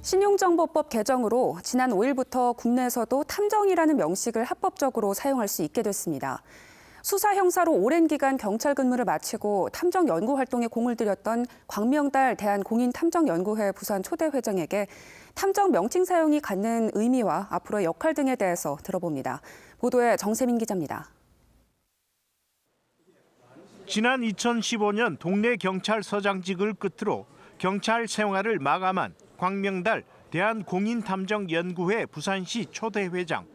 신용정보법 개정으로 지난 5일부터 국내에서도 탐정이라는 명식을 합법적으로 사용할 수 있게 됐습니다. 수사 형사로 오랜 기간 경찰 근무를 마치고 탐정 연구 활동에 공을 들였던 광명달 대한공인탐정연구회 부산 초대 회장에게 탐정 명칭 사용이 갖는 의미와 앞으로의 역할 등에 대해서 들어봅니다. 보도에 정세민 기자입니다. 지난 2015년 동네 경찰서장직을 끝으로 경찰 생활을 마감한 광명달 대한공인탐정연구회 부산시 초대 회장.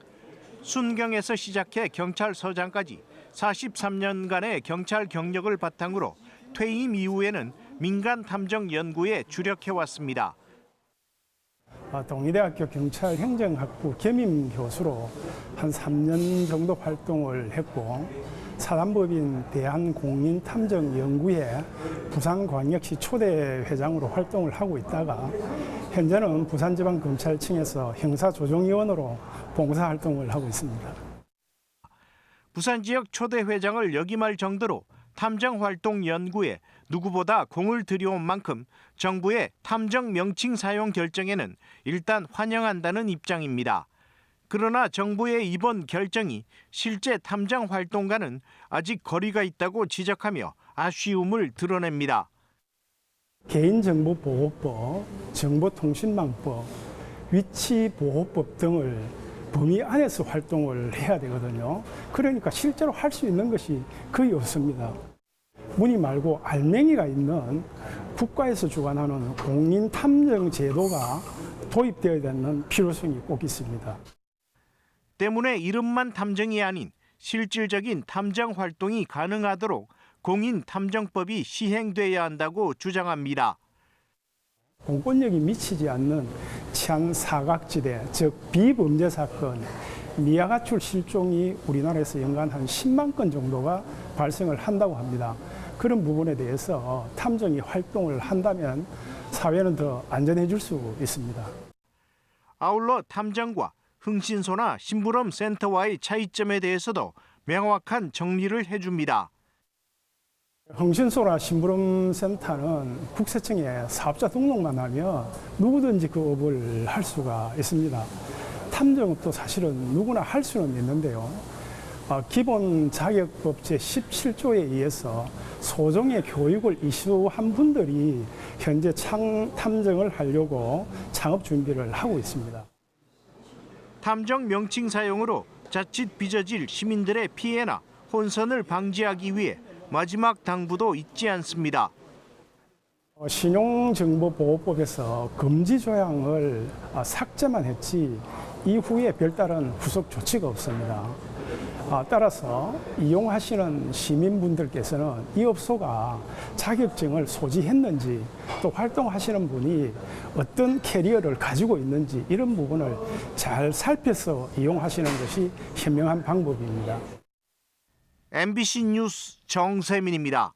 순경에서 시작해 경찰서장까지 43년간의 경찰 경력을 바탕으로 퇴임 이후에는 민간 탐정 연구에 주력해왔습니다. 동의대학교 경찰행정학부 겸임 교수로 한 3년 정도 활동을 했고, 사단법인 대한공인탐정연구회 부산광역시 초대 회장으로 활동을 하고 있다가 현재는 부산지방검찰청에서 형사조정위원으로 봉사활동을 하고 있습니다. 부산 지역 초대 회장을 역임할 정도로 탐정활동 연구에 누구보다 공을 들여온 만큼 정부의 탐정 명칭 사용 결정에는 일단 환영한다는 입장입니다. 그러나 정부의 이번 결정이 실제 탐정 활동과는 아직 거리가 있다고 지적하며 아쉬움을 드러냅니다. 개인정보보호법, 정보통신망법, 위치보호법 등을 범위 안에서 활동을 해야 되거든요. 그러니까 실제로 할 수 있는 것이 거의 없습니다. 무늬 말고 알맹이가 있는 국가에서 주관하는 공인탐정 제도가 도입되어야 되는 필요성이 꼭 있습니다. 때문에 이름만 탐정이 아닌 실질적인 탐정 활동이 가능하도록 공인탐정법이 시행돼야 한다고 주장합니다. 공권력이 미치지 않는 치안 사각지대, 즉 비범죄 사건, 미아가출 실종이 우리나라에서 연간 한 10만 건 정도가 발생을 한다고 합니다. 그런 부분에 대해서 탐정이 활동을 한다면 사회는 더 안전해질 수 있습니다. 아울러 탐정과 흥신소나 심부름 센터와의 차이점에 대해서도 명확한 정리를 해줍니다. 흥신소나 심부름센터는 국세청에 사업자 등록만 하면 누구든지 그 업을 할 수가 있습니다. 탐정업도 사실은 누구나 할 수는 있는데요. 기본 자격법 제17조에 의해서 소정의 교육을 이수한 분들이 현재 탐정을 하려고 창업 준비를 하고 있습니다. 탐정 명칭 사용으로 자칫 빚어질 시민들의 피해나 혼선을 방지하기 위해 마지막 당부도 잊지 않습니다. 신용정보보호법에서 금지 조항을 삭제만 했지 이후에 별다른 후속 조치가 없습니다. 따라서 이용하시는 시민분들께서는 이 업소가 자격증을 소지했는지 또 활동하시는 분이 어떤 캐리어를 가지고 있는지 이런 부분을 잘 살펴서 이용하시는 것이 현명한 방법입니다. MBC 뉴스 정세민입니다.